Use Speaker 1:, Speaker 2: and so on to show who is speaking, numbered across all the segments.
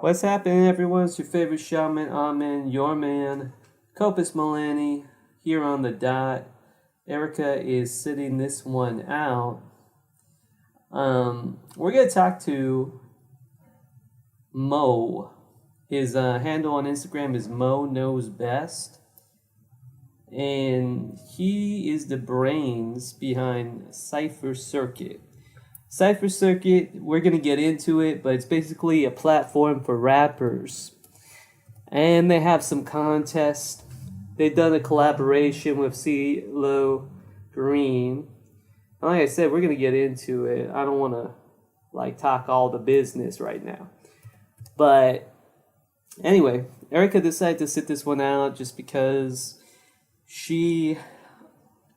Speaker 1: What's happening, everyone? It's your favorite shaman, Amen, your man, Copus Milani, here on the dot. Erica is sitting this one out. We're going to talk to Mo. His handle on Instagram is Mo Knows Best. And he is the brains behind Cypher Circuit. Cypher Circuit, we're going to get into it, but it's basically a platform for rappers. And they have some contests. They've done a collaboration with CeeLo Green. And like I said, we're going to get into it. I don't want to talk all the business right now. But anyway, Erica decided to sit this one out just because she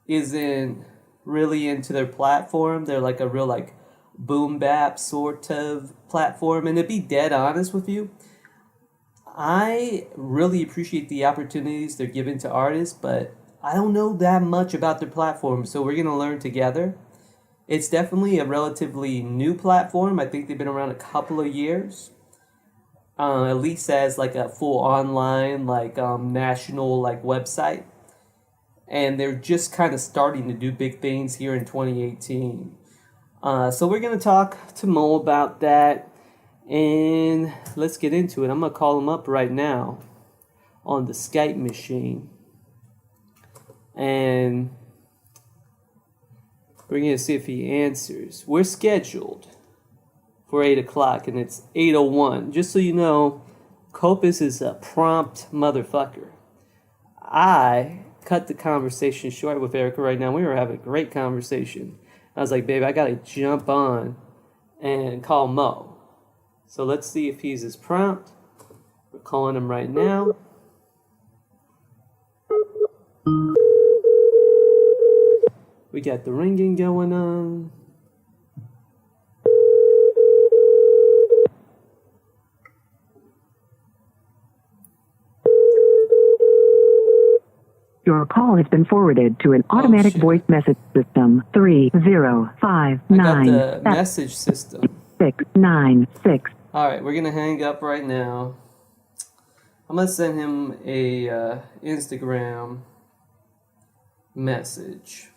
Speaker 1: isn't really into their platform. They're like a real boom bap sort of platform. And to be dead honest with you, I really appreciate the opportunities they're giving to artists, but I don't know that much about their platform, so we're going to learn together. It's definitely a relatively new platform. I think they've been around a couple of years. At least as a full online national website. And they're just kind of starting to do big things here in 2018. So we're going to talk to Mo about that, and let's get into it. I'm going to call him up right now on the Skype machine. And we're going to see if he answers. We're scheduled for 8 o'clock, and it's 8:01. Just so you know, Copus is a prompt motherfucker. I cut the conversation short with Erica right now. We were having a great conversation. I was like, babe, I got to jump on and call Mo. So let's see if he's as prompt. We're calling him right now. We got the ringing going on.
Speaker 2: Your call has been forwarded to an automatic voice message system. 3059.
Speaker 1: I got the message system.
Speaker 2: 696.
Speaker 1: Alright, we're gonna hang up right now. I'm gonna send him a Instagram message.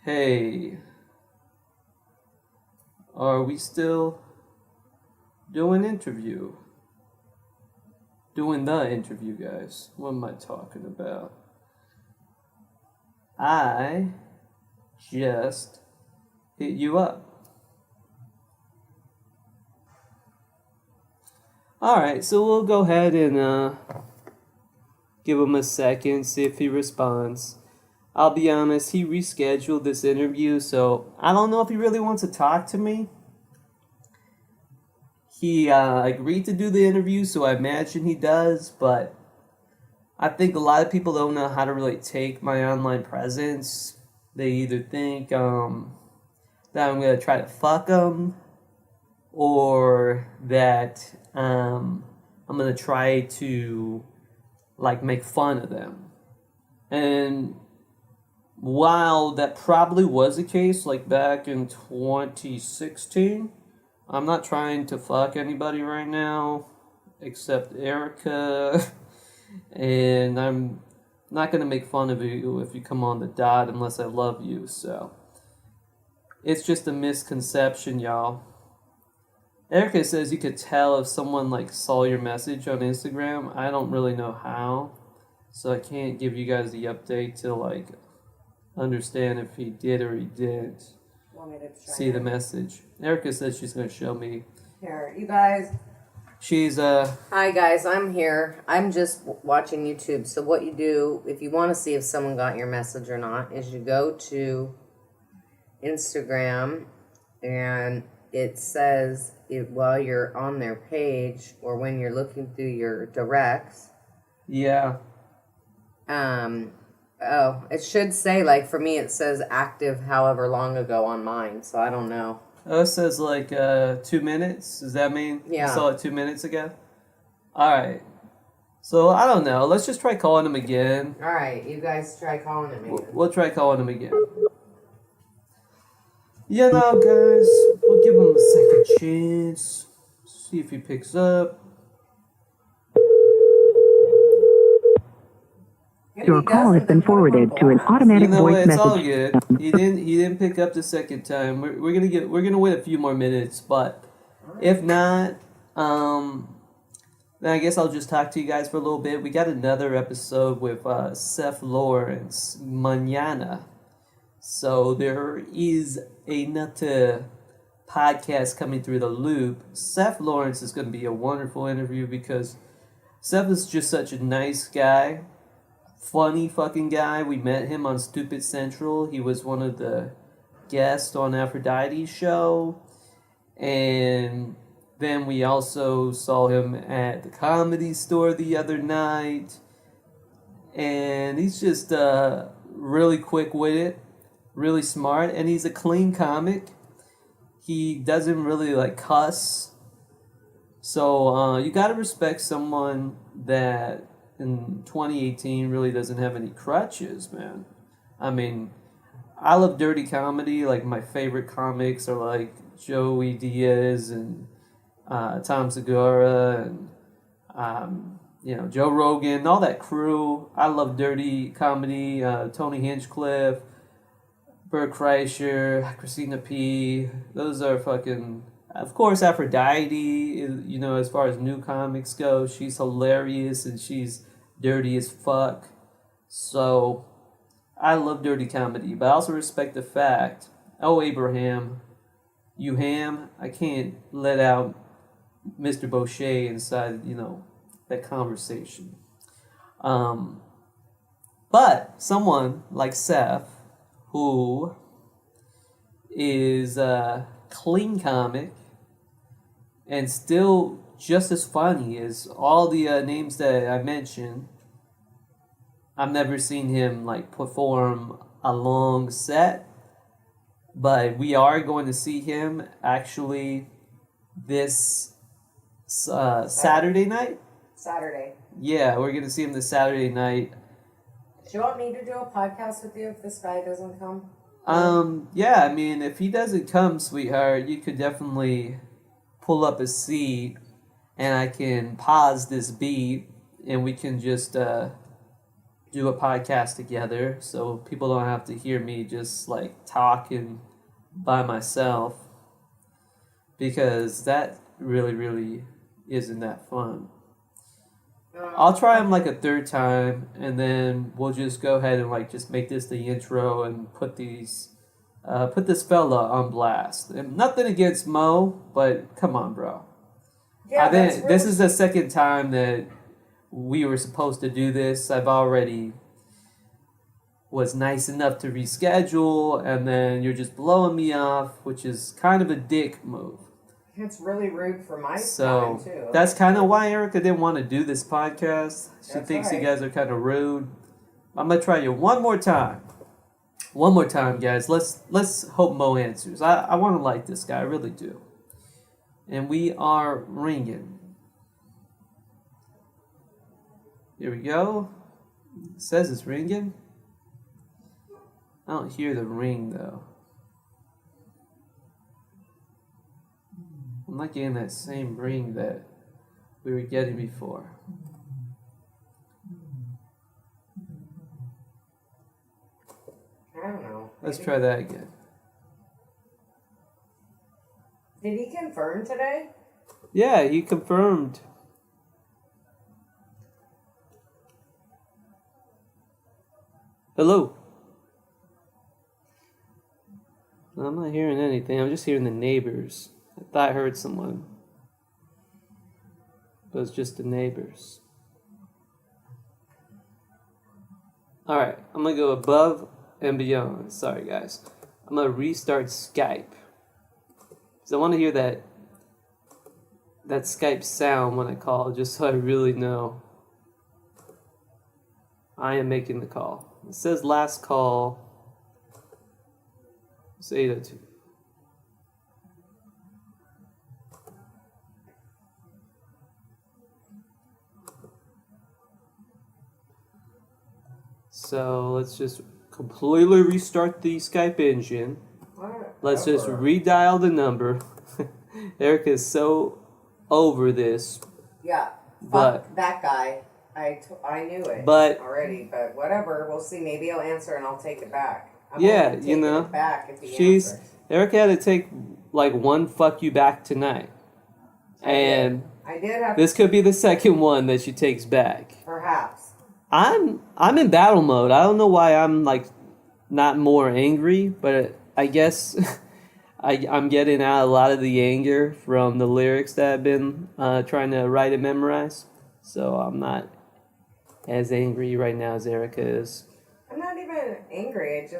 Speaker 1: Hey, are we still doing the interview, guys? What am I talking about? I just hit you up. Alright, so we'll go ahead and give him a second, see if he responds. I'll be honest, he rescheduled this interview, so I don't know if he really wants to talk to me. He agreed to do the interview, so I imagine he does, but I think a lot of people don't know how to really take my online presence. They either think that I'm going to try to fuck them, or that I'm going to try to make fun of them. And while that probably was the case back in 2016, I'm not trying to fuck anybody right now except Erica. And I'm not going to make fun of you if you come on the dot unless I love you. So it's just a misconception, y'all. Erica says you could tell if someone saw your message on Instagram. I don't really know how, so I can't give you guys the update to understand if he did or he didn't see the message. Erica says she's going to show me.
Speaker 3: Here, you guys.
Speaker 1: She's
Speaker 3: Hi guys, I'm here. I'm just watching YouTube. So what you do, if you want to see if someone got your message or not, is you go to Instagram, and it says while you're on their page, or when you're looking through your directs.
Speaker 1: Yeah.
Speaker 3: Oh, it should say, for me, it says active however long ago on mine, so I don't know.
Speaker 1: Oh, it says 2 minutes. Does that mean
Speaker 3: you
Speaker 1: saw it 2 minutes ago? Alright. So, I don't know. Let's just try calling him again.
Speaker 3: Alright, you guys try calling him again.
Speaker 1: We'll try calling him again. You know, guys, we'll give him a second chance. See if he picks up.
Speaker 3: If
Speaker 2: Your
Speaker 3: he
Speaker 2: call has
Speaker 3: doesn't,
Speaker 2: been
Speaker 3: then put him on
Speaker 2: forwarded to an
Speaker 3: blast.
Speaker 2: automatic
Speaker 1: You know
Speaker 2: voice
Speaker 1: what? It's all
Speaker 2: message
Speaker 1: good.
Speaker 2: system.
Speaker 1: He didn't pick up the second time. We're gonna wait a few more minutes, but if not, then I guess I'll just talk to you guys for a little bit. We got another episode with Seth Lawrence Mañana. So there is another podcast coming through the loop. Seth Lawrence is going to be a wonderful interview because Seth is just such a nice guy, funny fucking guy. We met him on Stupid Central. He was one of the guests on Aphrodite's show. And then we also saw him at the Comedy Store the other night. And he's just really quick with it, really smart, and he's a clean comic. He doesn't really like cuss. So you gotta respect someone that in 2018 really doesn't have any crutches, man. I mean, I love dirty comedy. Like, my favorite comics are like Joey Diaz and Tom Segura and Joe Rogan, all that crew. I love dirty comedy. Tony Hinchcliffe, Bert Kreischer, Christina P. Those are fucking. Of course, Aphrodite. As far as new comics go, she's hilarious and she's dirty as fuck. So I love dirty comedy, but I also respect the fact. Oh, Abraham, you ham. I can't let out Mr. Boucher inside, that conversation. But someone like Seth, who is a clean comic and still just as funny as all the names that I mentioned. I've never seen him perform a long set, but we are going to see him actually this Saturday night.
Speaker 3: Saturday.
Speaker 1: Yeah, we're gonna see him this Saturday night.
Speaker 3: Do you want me to do a podcast with you if this guy doesn't come?
Speaker 1: Yeah, I mean, if he doesn't come, sweetheart, you could definitely pull up a seat and I can pause this beat and we can just do a podcast together so people don't have to hear me just talking by myself, because that really isn't that fun. I'll try him a third time, and then we'll just go ahead and just make this the intro and put this fella on blast. And nothing against Mo, but come on, bro.
Speaker 3: Yeah,
Speaker 1: This is the second time that we were supposed to do this. I've already was nice enough to reschedule, and then you're just blowing me off, which is kind of a dick move.
Speaker 3: It's really rude for my
Speaker 1: So
Speaker 3: time, too.
Speaker 1: that's kind of why Erica didn't want to do this podcast. She
Speaker 3: That's
Speaker 1: thinks
Speaker 3: right.
Speaker 1: you guys are kind of rude. I'm gonna try you one more time. One more time, guys. Let's hope Mo answers. I want to like this guy, I really do. And we are ringing. Here we go. It says it's ringing. I don't hear the ring though. I'm not getting that same ring that we were getting before.
Speaker 3: I don't know.
Speaker 1: Let's try that again.
Speaker 3: Did he confirm today?
Speaker 1: Yeah, he confirmed. Hello. I'm not hearing anything. I'm just hearing the neighbors. I thought I heard someone. But it's just the neighbors. Alright, I'm going to go above and beyond. Sorry, guys. I'm going to restart Skype. Because I want to hear that Skype sound when I call, just so I really know I am making the call. It says last call. It's 802. So let's just completely restart the Skype engine. Let's just redial the number. Erica is so over this.
Speaker 3: Yeah.
Speaker 1: But-
Speaker 3: Fuck that guy. I knew it
Speaker 1: But-
Speaker 3: already, but whatever. We'll see. Maybe he'll answer and I'll take it back. I'm
Speaker 1: Yeah,
Speaker 3: only
Speaker 1: you
Speaker 3: taking
Speaker 1: know,
Speaker 3: it back if he answers.
Speaker 1: Erica had to take like one fuck you back tonight. And
Speaker 3: I did have
Speaker 1: this could be the second one that she takes back.
Speaker 3: perhaps.
Speaker 1: I'm in battle mode. I don't know why I'm like not more angry, but I guess I'm getting out a lot of the anger from the lyrics that I've been trying to write and memorize. So I'm not as angry right now as Erica is.
Speaker 3: I'm not even angry. It's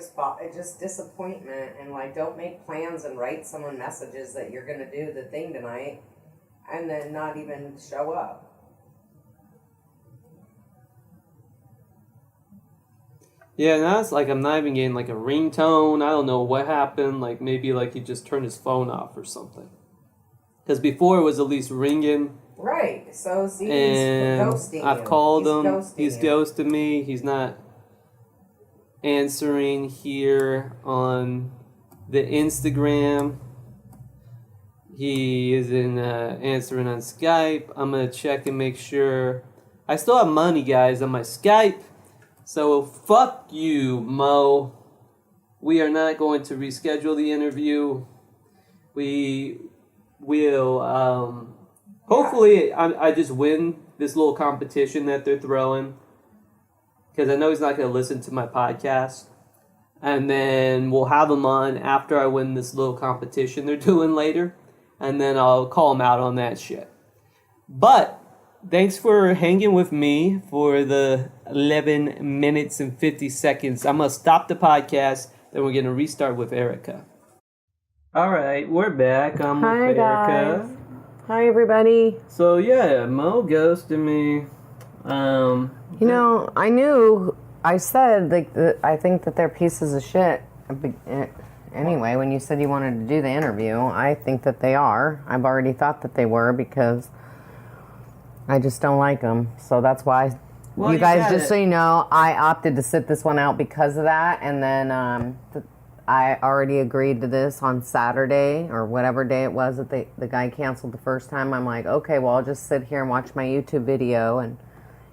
Speaker 3: just disappointment and like don't make plans and write someone messages that you're gonna do the thing tonight, and then not even show up.
Speaker 1: Yeah, now it's like I'm not even getting like a ringtone. I don't know what happened. Like maybe like he just turned his phone off or something. Because before it was at least ringing.
Speaker 3: Right. So see,
Speaker 1: And
Speaker 3: he's ghosting
Speaker 1: I've
Speaker 3: you.
Speaker 1: called
Speaker 3: He's
Speaker 1: him.
Speaker 3: ghosting
Speaker 1: He's
Speaker 3: you.
Speaker 1: ghosted me. He's not answering here on the Instagram. He isn't answering on Skype. I'm going to check and make sure. I still have money, guys, on my Skype. So fuck you, Mo. We are not going to reschedule the interview. We will, hopefully I just win this little competition that they're throwing. Because I know he's not going to listen to my podcast. And then we'll have him on after I win this little competition they're doing later. And then I'll call him out on that shit. But thanks for hanging with me for the 11 minutes and 50 seconds. I'm going to stop the podcast. Then we're going to restart with Erica. All right, we're back. I'm
Speaker 3: Hi,
Speaker 1: with Erica.
Speaker 3: guys. Hi, everybody.
Speaker 1: So, yeah, Mo ghosted me.
Speaker 3: You know, I said, like, I think that they're pieces of shit. Anyway, when you said you wanted to do the interview, I think that they are. I've already thought that they were because I just don't like them. So that's why,
Speaker 1: Well,
Speaker 3: you guys,
Speaker 1: got
Speaker 3: just
Speaker 1: it.
Speaker 3: so you know, I opted to sit this one out because of that. And then I already agreed to this on Saturday or whatever day it was that the guy canceled the first time. I'm like, okay, well, I'll just sit here and watch my YouTube video and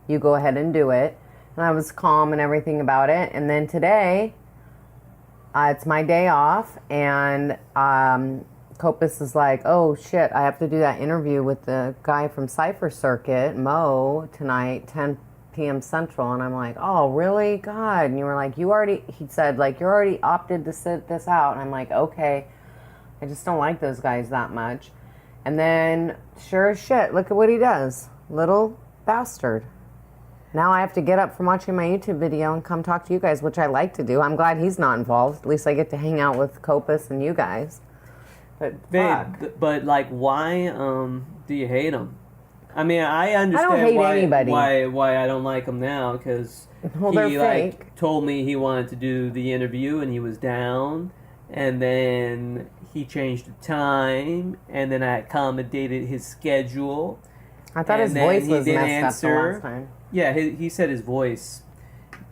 Speaker 3: you go ahead and do it. And I was calm and everything about it. And then today, it's my day off, and Copus is like, oh shit, I have to do that interview with the guy from Cypher Circuit, Mo, tonight, 10 p.m. Central. And I'm like, oh, really? God. And you were like, he said, like, you're already opted to sit this out. And I'm like, okay, I just don't like those guys that much. And then, sure as shit, look at what he does. Little bastard. Now I have to get up from watching my YouTube video and come talk to you guys, which I like to do. I'm glad he's not involved. At least I get to hang out with Copus and you guys. But
Speaker 1: Babe,
Speaker 3: fuck.
Speaker 1: but like, why do you hate him? I mean, I understand
Speaker 3: hate
Speaker 1: why,
Speaker 3: anybody.
Speaker 1: why I don't like him now, because
Speaker 3: Well, they're
Speaker 1: he
Speaker 3: fake.
Speaker 1: told me he wanted to do the interview and he was down, and then he changed the time, and then I accommodated his schedule.
Speaker 3: I thought
Speaker 1: and
Speaker 3: his
Speaker 1: then
Speaker 3: voice
Speaker 1: he
Speaker 3: was
Speaker 1: didn't
Speaker 3: messed up the last time.
Speaker 1: Yeah, he said his voice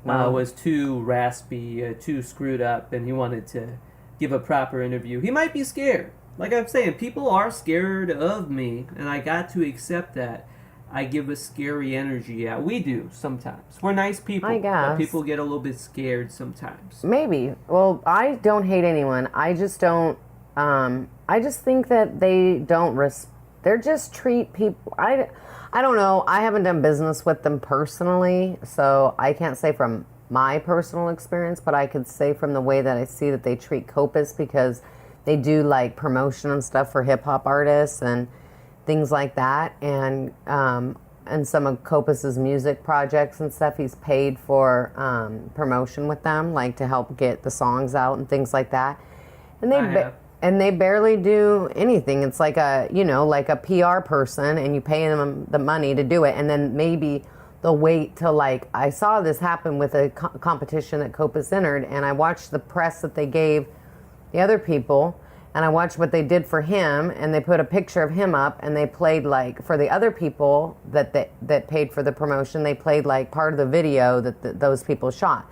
Speaker 3: Wow.
Speaker 1: was too raspy, too screwed up, and he wanted to give a proper interview. He might be scared. Like I'm saying, people are scared of me, and I got to accept that. I give a scary energy out. We do sometimes. We're nice people.
Speaker 3: I
Speaker 1: But
Speaker 3: guess.
Speaker 1: people get a little bit scared sometimes.
Speaker 3: Maybe. Well, I don't hate anyone. I just don't. I just think that they don't. They're just treat people. I don't know. I haven't done business with them personally, so I can't say from my personal experience, but I could say from the way that I see that they treat Copus, because they do like promotion and stuff for hip hop artists and things like that, and some of Copus's music projects and stuff, he's paid for promotion with them, like to help get the songs out and things like that. And they barely do anything. It's like like a PR person, and you pay them the money to do it, and then maybe they'll wait till, like, I saw this happen with a competition that Copus entered, and I watched the press that they gave the other people, and I watched what they did for him, and they put a picture of him up, and they played, like, for the other people that paid for the promotion, they played, like, part of the video that those people shot.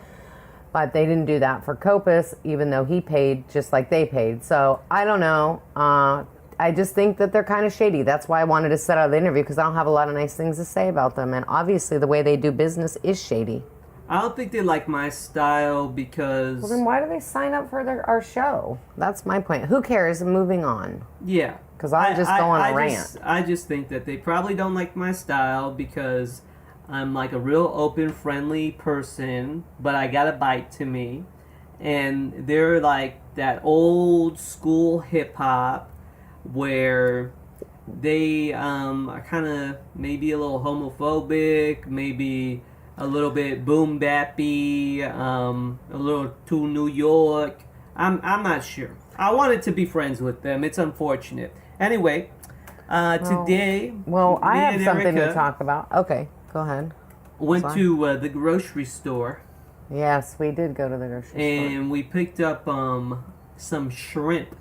Speaker 3: But they didn't do that for Copus, even though he paid just like they paid. So, I don't know. I just think that they're kind of shady. That's why I wanted to set out the interview, because I don't have a lot of nice things to say about them. And obviously the way they do business is shady.
Speaker 1: I don't think they like my style because...
Speaker 3: Well, then why do they sign up for our show? That's my point. Who cares? Moving on.
Speaker 1: Yeah.
Speaker 3: Because I'm just going on a rant.
Speaker 1: I just think that they probably don't like my style because I'm like a real open, friendly person, but I got a bite to me. And they're like that old school hip hop where they are kind of maybe a little homophobic, maybe a little bit boom bappy, a little too New York. I'm not sure. I wanted to be friends with them. It's unfortunate. Anyway, today.
Speaker 3: Well, I
Speaker 1: me
Speaker 3: have
Speaker 1: and
Speaker 3: something to
Speaker 1: Erica
Speaker 3: talk about. Okay, go ahead.
Speaker 1: Went
Speaker 3: Sorry.
Speaker 1: to the grocery store
Speaker 3: Yes, we did go to the grocery store.
Speaker 1: and we picked up some shrimp.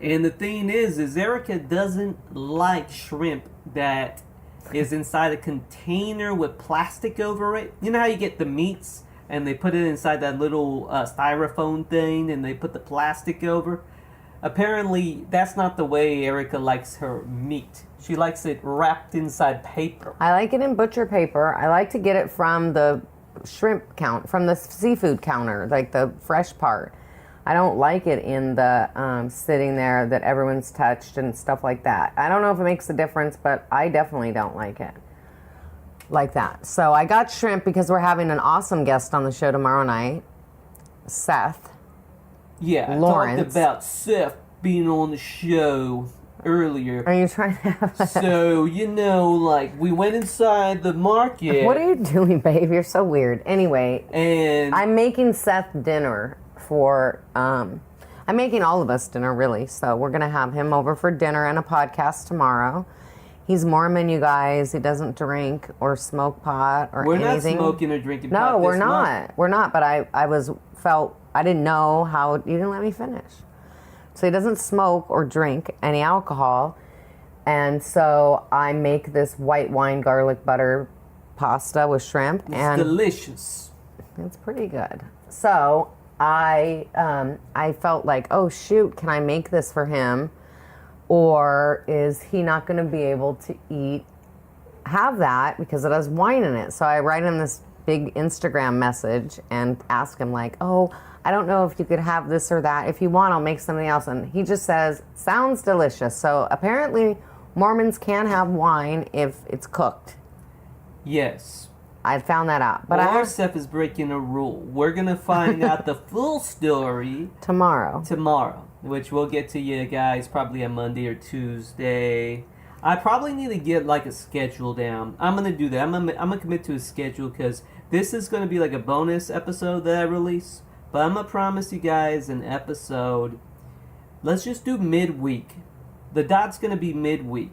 Speaker 1: And the thing is Erica doesn't like shrimp that is inside a container with plastic over it. You know how you get the meats and they put it inside that little styrofoam thing and they put the plastic over? Apparently, that's not the way Erica likes her meat. She likes it wrapped inside paper.
Speaker 3: I like it in butcher paper. I like to get it from the shrimp from the seafood counter, like the fresh part. I don't like it in the sitting there that everyone's touched and stuff like that. I don't know if it makes a difference, but I definitely don't like it like that. So I got shrimp because we're having an awesome guest on the show tomorrow night, Seth.
Speaker 1: Yeah, I
Speaker 3: Lawrence.
Speaker 1: talked about Seth being on the show earlier.
Speaker 3: Are you trying to have that?
Speaker 1: So, like, we went inside the market.
Speaker 3: What are you doing, babe? You're so weird. Anyway,
Speaker 1: And
Speaker 3: I'm making Seth dinner for, I'm making all of us dinner, really. So we're going to have him over for dinner and a podcast tomorrow. He's Mormon, you guys. He doesn't drink or smoke pot or
Speaker 1: we're
Speaker 3: anything.
Speaker 1: not smoking or drinking
Speaker 3: No,
Speaker 1: pot
Speaker 3: we're
Speaker 1: this
Speaker 3: not.
Speaker 1: month.
Speaker 3: We're not. But I didn't know how, you didn't let me finish. So he doesn't smoke or drink any alcohol. And so I make this white wine garlic butter pasta with shrimp.
Speaker 1: It's
Speaker 3: and
Speaker 1: delicious.
Speaker 3: it's pretty good. So I felt like, oh shoot, can I make this for him? Or is he not going to be able to have that because it has wine in it? So I write him this big Instagram message and ask him like, oh, I don't know if you could have this or that. If you want, I'll make something else. And he just says, sounds delicious. So apparently Mormons can have wine if it's cooked.
Speaker 1: Yes.
Speaker 3: I found that out. But
Speaker 1: But Seth is breaking a rule. We're going to find out the full story
Speaker 3: tomorrow,
Speaker 1: which we'll get to you guys probably on Monday or Tuesday. I probably need to get like a schedule down. I'm going to do that. I'm going to commit to a schedule because this is going to be like a bonus episode that I release. But I'm going to promise you guys an episode. Let's just do midweek. The dot's going to be midweek.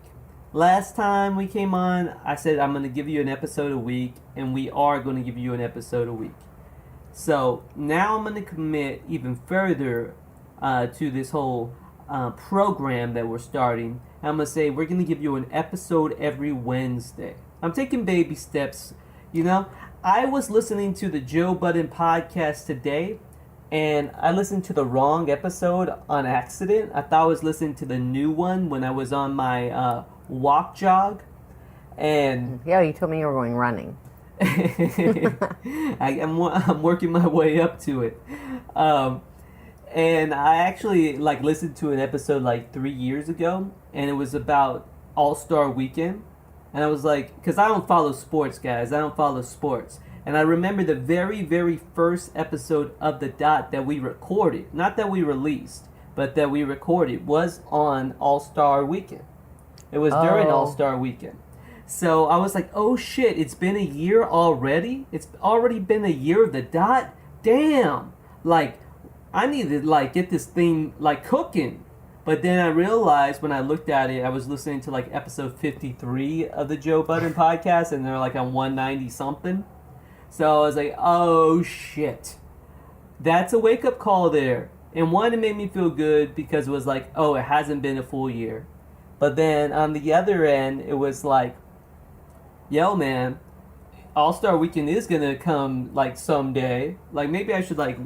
Speaker 1: Last time we came on, I said I'm going to give you an episode a week, and we are going to give you an episode a week. So now I'm going to commit even further to this whole program that we're starting. I'm going to say we're going to give you an episode every Wednesday. I'm taking baby steps. I was listening to the Joe Budden podcast today, and I listened to the wrong episode on accident. I thought I was listening to the new one when I was on my walk jog. And
Speaker 3: yeah, you told me you were going running.
Speaker 1: I'm working my way up to it. And I actually listened to an episode 3 years ago, and it was about All-Star Weekend. And I was like, because I don't follow sports, guys. I don't follow sports. And I remember the very, very first episode of The Dot that we recorded, not that we released, but that we recorded, was on All-Star Weekend. It was during All-Star Weekend. So I was like, oh shit, it's been a year already? It's already been a year of The Dot? Damn! I need to get this thing cooking. But then I realized when I looked at it, I was listening to episode 53 of the Joe Budden podcast, and they're on 190 something. So I was like, oh shit. That's a wake up call there. And one, it made me feel good because it was oh, it hasn't been a full year. But then on the other end, it was yo man, All-Star Weekend is gonna come like someday. Like maybe I should like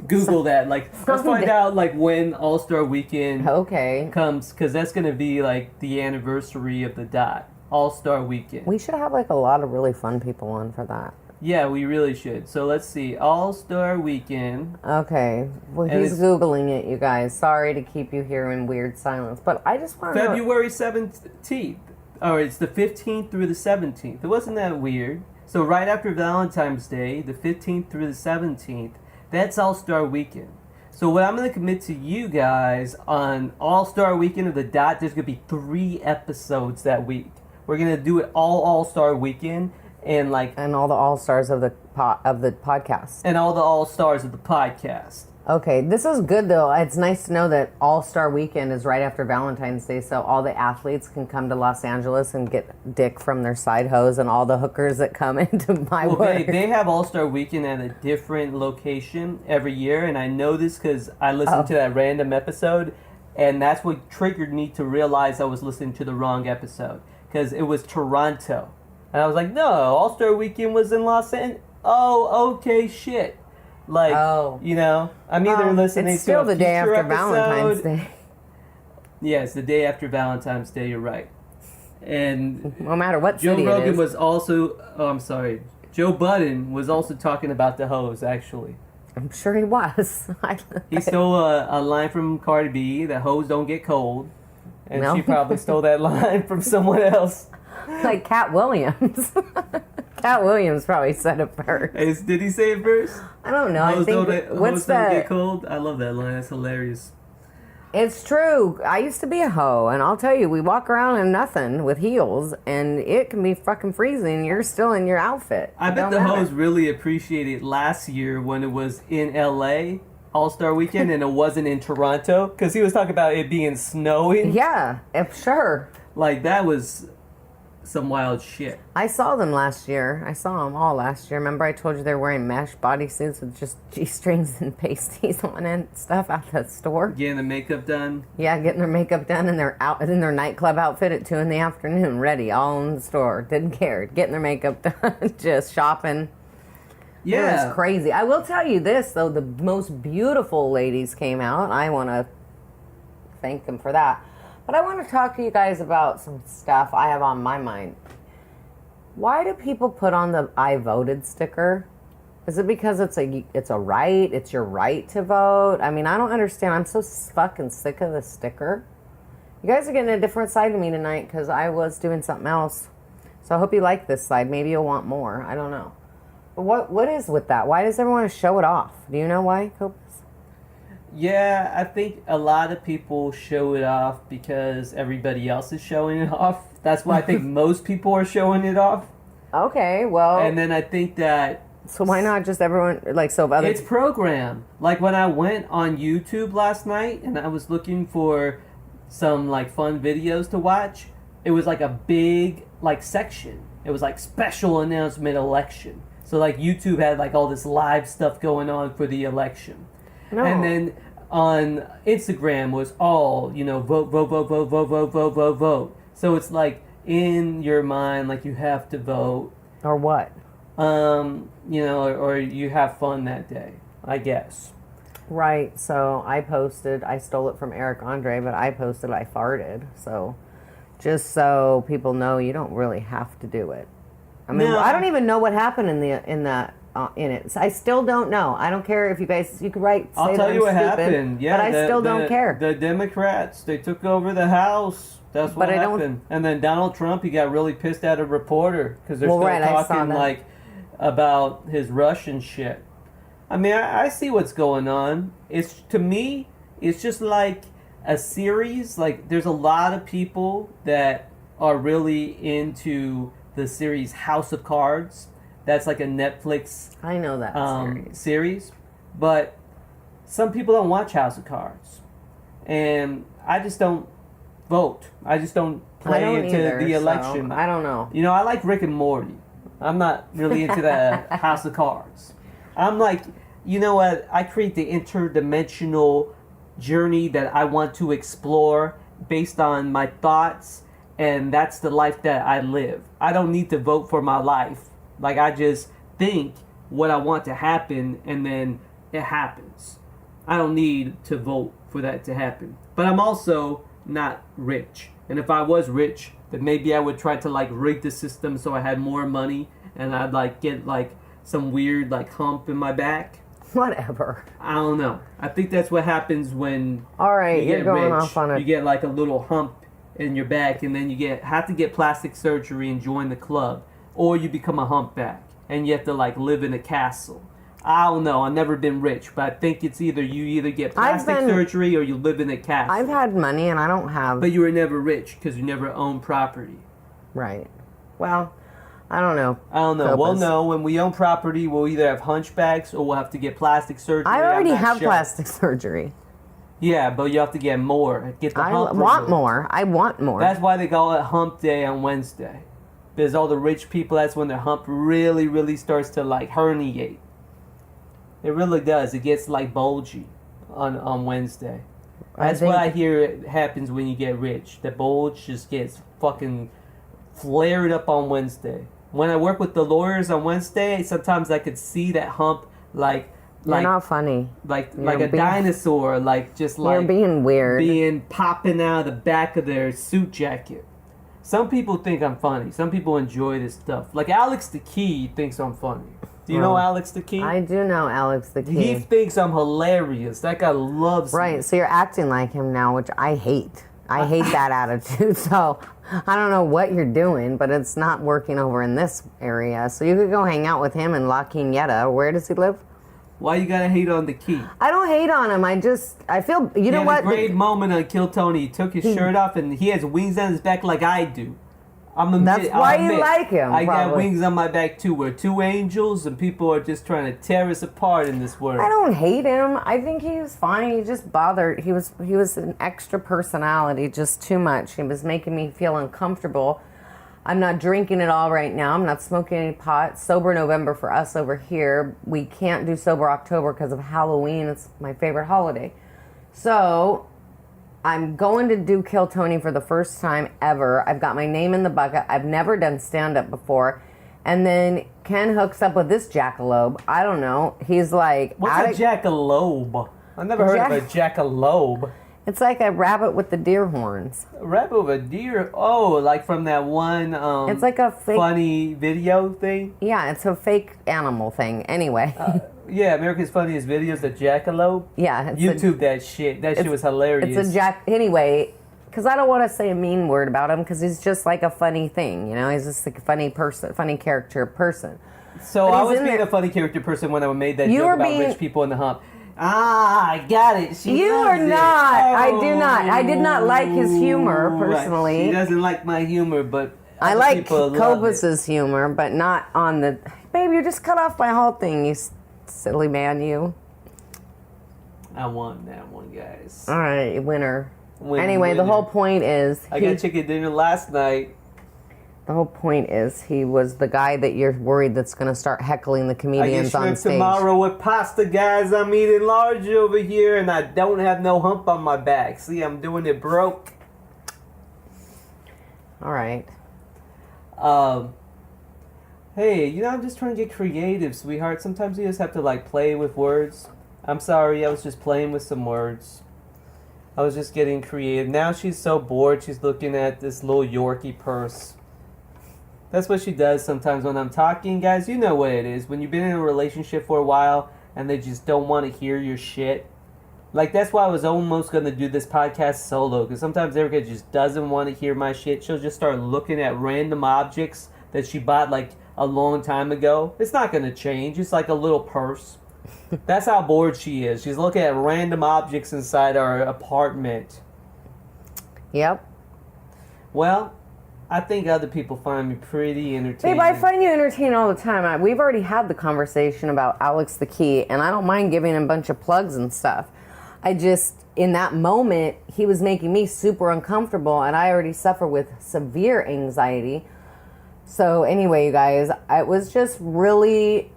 Speaker 1: Google that. Like let's find out like when All-Star Weekend
Speaker 3: Okay.
Speaker 1: comes, because that's gonna be like the anniversary of the dot. All-Star Weekend.
Speaker 3: We should have like a lot of really fun people on for that.
Speaker 1: Yeah, we really should. So let's see. All-Star Weekend.
Speaker 3: Okay. Well,
Speaker 1: And
Speaker 3: he's
Speaker 1: it's-
Speaker 3: Googling it, you guys. Sorry to keep you here in weird silence, but I just want to know.
Speaker 1: February 17th. Or it's the 15th through the 17th. It wasn't that weird. So right after Valentine's Day, the 15th through the 17th, that's All-Star Weekend. So what I'm going to commit to you guys on All-Star Weekend of the dot, there's going to be 3 episodes that week. We're going to do it all All-Star Weekend and like
Speaker 3: And all the all-stars of the podcast.
Speaker 1: and all the All-Stars of the podcast.
Speaker 3: Okay, this is good though. It's nice to know that All-Star Weekend is right after Valentine's Day, so all the athletes can come to Los Angeles and get dick from their side hoes, and all the hookers that come into my
Speaker 1: Well,
Speaker 3: work.
Speaker 1: they have All-Star Weekend at a different location every year, and I know this because I listened to that random episode, and that's what triggered me to realize I was listening to the wrong episode, because it was Toronto. And I was like, no, All-Star Weekend was in Los Angeles. Oh, okay, shit. Like, you know, I'm either listening
Speaker 3: it's still
Speaker 1: to a
Speaker 3: the day
Speaker 1: future
Speaker 3: after Valentine's
Speaker 1: episode-
Speaker 3: Day.
Speaker 1: Yeah, it's the day after Valentine's Day, you're right. And
Speaker 3: No matter what
Speaker 1: Joe
Speaker 3: city it
Speaker 1: Rogan
Speaker 3: is.
Speaker 1: was also, I'm sorry, Joe Budden was also talking about the hoes, actually.
Speaker 3: I'm sure he was.
Speaker 1: He stole a line from Cardi B, that hoes don't get cold. And
Speaker 3: No.
Speaker 1: she probably stole that line from someone else.
Speaker 3: Like Cat Williams. Cat Williams probably said it first.
Speaker 1: Did he say it first?
Speaker 3: I don't know. I
Speaker 1: Hoes
Speaker 3: think
Speaker 1: don't,
Speaker 3: what's
Speaker 1: hoes don't get
Speaker 3: the?
Speaker 1: cold? I love that line. That's hilarious.
Speaker 3: It's true. I used to be a hoe, and I'll tell you, we walk around in nothing with heels, and it can be fucking freezing. You're still in your outfit.
Speaker 1: I
Speaker 3: It
Speaker 1: bet
Speaker 3: don't
Speaker 1: the
Speaker 3: matter.
Speaker 1: hoes really appreciated last year when it was in LA, All-Star Weekend, and it wasn't in Toronto. Because he was talking about it being snowy.
Speaker 3: Yeah, sure.
Speaker 1: Like, that was some wild shit.
Speaker 3: I saw them last year. I saw them all last year. Remember I told you they're wearing mesh bodysuits with just G-strings and pasties on and stuff out the store?
Speaker 1: Getting the makeup done.
Speaker 3: Yeah, getting their makeup done, and they're out in their nightclub outfit at 2 PM, ready, all in the store. Didn't care. Getting their makeup done, just shopping. It
Speaker 1: Yeah.
Speaker 3: was crazy. I will tell you this, though. The most beautiful ladies came out. I want to thank them for that. But I want to talk to you guys about some stuff I have on my mind. Why do people put on the I voted sticker? Is it because it's a right? It's your right to vote? I mean, I don't understand. I'm so fucking sick of the sticker. You guys are getting a different side of me tonight because I was doing something else. So I hope you like this side. Maybe you'll want more. I don't know. But what is with that? Why does everyone want to show it off? Do you know why, Copus?
Speaker 1: Yeah, I think a lot of people show it off because everybody else is showing it off. That's why I think most people are showing it off.
Speaker 3: Okay, well,
Speaker 1: And then I think that
Speaker 3: so why not just everyone, like, so if other...
Speaker 1: it's programmed. Like when I went on YouTube last night and I was looking for some like fun videos to watch, it was like a big like section. It was like special announcement election. So like YouTube had like all this live stuff going on for the election.
Speaker 3: No.
Speaker 1: And then on Instagram was all, you know, vote, vote, vote, vote, vote, vote, vote, vote, vote. So it's like in your mind, like you have to vote,
Speaker 3: Or what?
Speaker 1: you know, or you have fun that day, I guess.
Speaker 3: Right, so I stole it from Eric Andre, but I posted I farted. So just so people know, you don't really have to do it. I mean,
Speaker 1: No.
Speaker 3: I don't even know what happened in it. So I still don't know. I don't care if you guys, you could say
Speaker 1: I'll
Speaker 3: that
Speaker 1: tell
Speaker 3: I'm
Speaker 1: you what
Speaker 3: stupid,
Speaker 1: happened. Yeah,
Speaker 3: but I still don't care.
Speaker 1: The Democrats, they took over the House. That's what
Speaker 3: But I don't-
Speaker 1: happened. And then Donald Trump, he got really pissed at a reporter because they're
Speaker 3: Well,
Speaker 1: still
Speaker 3: right, I saw
Speaker 1: talking
Speaker 3: that.
Speaker 1: like about his Russian shit. I mean, I see what's going on. It's to me, it's just like a series. Like there's a lot of people that are really into the series House of Cards. That's like a Netflix
Speaker 3: I know that series.
Speaker 1: series, but some people don't watch House of Cards, and I just don't vote. I just don't
Speaker 3: I
Speaker 1: play
Speaker 3: don't
Speaker 1: into
Speaker 3: either,
Speaker 1: the
Speaker 3: so
Speaker 1: election.
Speaker 3: I don't know.
Speaker 1: You know, I like Rick and Morty. I'm not really into the House of Cards. I'm like, you know what? I create the interdimensional journey that I want to explore based on my thoughts, and that's the life that I live. I don't need to vote for my life. Like, I just think what I want to happen, and then it happens. I don't need to vote for that to happen. But I'm also not rich. And if I was rich, then maybe I would try to, like, rig the system so I had more money, and I'd, like, get, like, some weird, like, hump in my back.
Speaker 3: Whatever.
Speaker 1: I don't know. I think that's what happens when
Speaker 3: All right,
Speaker 1: you
Speaker 3: you're
Speaker 1: get
Speaker 3: going
Speaker 1: rich.
Speaker 3: off on it.
Speaker 1: You get like a little hump in your back, and then you have to get plastic surgery and join the club, or you become a humpback and you have to like live in a castle. I don't know. I've never been rich, but I think it's either you either get plastic surgery or you live in a castle.
Speaker 3: I've had money and I don't have.
Speaker 1: But you were never rich because you never owned property.
Speaker 3: Right. Well, I don't know.
Speaker 1: I don't know.
Speaker 3: Copas.
Speaker 1: We'll know when we own property. We'll either have hunchbacks or we'll have to get plastic surgery.
Speaker 3: I already
Speaker 1: I'm not
Speaker 3: have
Speaker 1: sure.
Speaker 3: plastic surgery.
Speaker 1: Yeah, but you have to get more. Get the
Speaker 3: I
Speaker 1: hump
Speaker 3: want
Speaker 1: removed.
Speaker 3: more. I want more.
Speaker 1: That's why they call it Hump Day on Wednesday. Because all the rich people, that's when their hump really, really starts to like herniate. It really does. It gets like bulgy on Wednesday. That's what I hear it happens when you get rich. The bulge just gets fucking flared up on Wednesday. When I work with the lawyers on Wednesday, sometimes I could see that hump
Speaker 3: You're not funny.
Speaker 1: like
Speaker 3: You're
Speaker 1: a
Speaker 3: being-
Speaker 1: dinosaur, like just like
Speaker 3: You're being weird.
Speaker 1: being popping out of the back of their suit jacket. Some people think I'm funny. Some people enjoy this stuff. Like Alex the Key thinks I'm funny. Do you know Alex the Key?
Speaker 3: I do know Alex the
Speaker 1: He
Speaker 3: Key.
Speaker 1: thinks I'm hilarious. That guy loves me.
Speaker 3: Right, so you're acting like him now, which I hate. I hate that attitude. So I don't know what you're doing, but it's not working over in this area. So you could go hang out with him in La Quineta. Where does he live?
Speaker 1: Why you gotta hate on the Key?
Speaker 3: I don't hate on him. I feel, you know
Speaker 1: He had
Speaker 3: what?
Speaker 1: a great moment on Kill Tony. He took his shirt off and he has wings on his back like I do.
Speaker 3: That's why you like him,
Speaker 1: I got
Speaker 3: probably.
Speaker 1: wings on my back too. We're two angels and people are just trying to tear us apart in this world.
Speaker 3: I don't hate him. I think he was fine. He just bothered. He was an extra personality, just too much. He was making me feel uncomfortable. I'm not drinking at all right now. I'm not smoking any pot. Sober November for us over here. We can't do Sober October because of Halloween. It's my favorite holiday. So I'm going to do Kill Tony for the first time ever. I've got my name in the bucket. I've never done stand-up before. And then Ken hooks up with this jackalope. I don't know. He's like...
Speaker 1: What's a jackalope? I've never heard of a jackalope.
Speaker 3: It's like a rabbit with the deer horns.
Speaker 1: A rabbit with a deer? Oh, like from that one
Speaker 3: It's like a fake...
Speaker 1: funny video thing?
Speaker 3: Yeah, it's a fake animal thing. Anyway.
Speaker 1: Yeah, America's Funniest Videos, the jackalope.
Speaker 3: Yeah. It's
Speaker 1: YouTube that shit. That shit was hilarious.
Speaker 3: It's a jack... Anyway, because I don't want to say a mean word about him because he's just like a funny thing, you know? He's just like a funny person, funny character person.
Speaker 1: So
Speaker 3: But
Speaker 1: I
Speaker 3: he's
Speaker 1: was
Speaker 3: in
Speaker 1: being
Speaker 3: there-
Speaker 1: a funny character person when I made that
Speaker 3: You
Speaker 1: joke
Speaker 3: were
Speaker 1: about
Speaker 3: being-
Speaker 1: rich people in the hump. Ah, I got it. She
Speaker 3: You
Speaker 1: loves
Speaker 3: are
Speaker 1: it.
Speaker 3: not. I do
Speaker 1: Oh.
Speaker 3: not. I did not like his humor, personally.
Speaker 1: She doesn't like my humor, but
Speaker 3: I
Speaker 1: other
Speaker 3: like
Speaker 1: people love it.
Speaker 3: Copus's humor, but not on the... Babe, you just cut off my whole thing, you silly man, you.
Speaker 1: I won that one, guys.
Speaker 3: All right, winner.
Speaker 1: Win-
Speaker 3: Anyway, the
Speaker 1: winner.
Speaker 3: whole point is...
Speaker 1: I got chicken dinner last night.
Speaker 3: The whole point is he was the guy that you're worried that's going to start heckling the
Speaker 1: I get
Speaker 3: comedians on
Speaker 1: shrimp
Speaker 3: stage.
Speaker 1: tomorrow with pasta, guys. I'm eating large over here, and I don't have no hump on my back. See, I'm doing it broke.
Speaker 3: All right.
Speaker 1: Hey, you know, I'm just trying to get creative, sweetheart. Sometimes you just have to, like, play with words. I'm sorry, I was just playing with some words. I was just getting creative. Now she's so bored, she's looking at this little Yorkie purse. That's what she does sometimes when I'm talking, guys. You know what it is. When you've been in a relationship for a while and they just don't want to hear your shit. Like, that's why I was almost going to do this podcast solo. Because sometimes Erica just doesn't want to hear my shit. She'll just start looking at random objects that she bought, like, a long time ago. It's not going to change. It's like a little purse. That's how bored she is. She's looking at random objects inside our apartment.
Speaker 3: Yep.
Speaker 1: Well, I think other people find me pretty entertaining.
Speaker 3: Babe, I find you entertaining all the time. We've already had the conversation about Alex the Key, and I don't mind giving him a bunch of plugs and stuff. I just, in that moment, he was making me super uncomfortable, and I already suffer with severe anxiety. So anyway, you guys, it was just really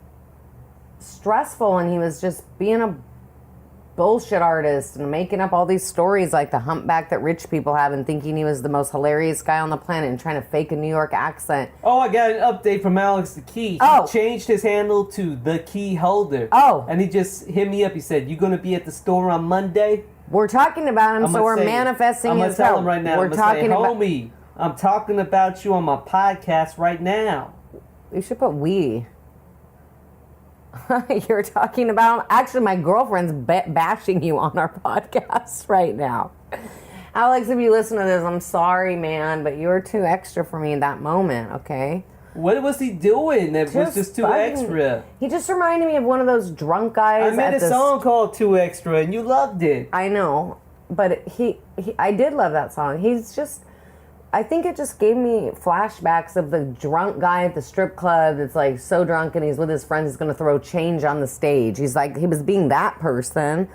Speaker 3: stressful, and he was just being a bullshit artist and making up all these stories like the humpback that rich people have and thinking he was the most hilarious guy on the planet and trying to fake a New York accent.
Speaker 1: Oh, I got an update from Alex the Key.
Speaker 3: Oh.
Speaker 1: He changed his handle to the Key Holder.
Speaker 3: Oh.
Speaker 1: And he just hit me up. He said, "You gonna be at the store on Monday?"
Speaker 3: We're talking about him,
Speaker 1: I'm
Speaker 3: so
Speaker 1: gonna
Speaker 3: we're
Speaker 1: say-
Speaker 3: manifesting
Speaker 1: I'm gonna
Speaker 3: his
Speaker 1: tell
Speaker 3: help.
Speaker 1: him right now.
Speaker 3: We're
Speaker 1: I'm gonna say,
Speaker 3: talking about.
Speaker 1: "Homie, I'm talking about you on my podcast right now."
Speaker 3: You should put we. You're talking about. Actually, my girlfriend's bashing you on our podcast right now. Alex, if you listen to this, I'm sorry, man, but you were too extra for me in that moment. Okay.
Speaker 1: What was he doing that was just too
Speaker 3: fucking-
Speaker 1: extra?
Speaker 3: He just reminded me of one of those drunk guys.
Speaker 1: I made
Speaker 3: at
Speaker 1: a
Speaker 3: this-
Speaker 1: song called Too Extra and you loved it.
Speaker 3: I know, but I did love that song. He's just, I think it just gave me flashbacks of the drunk guy at the strip club that's like so drunk and he's with his friends, he's going to throw change on the stage. He's like, he was being that person.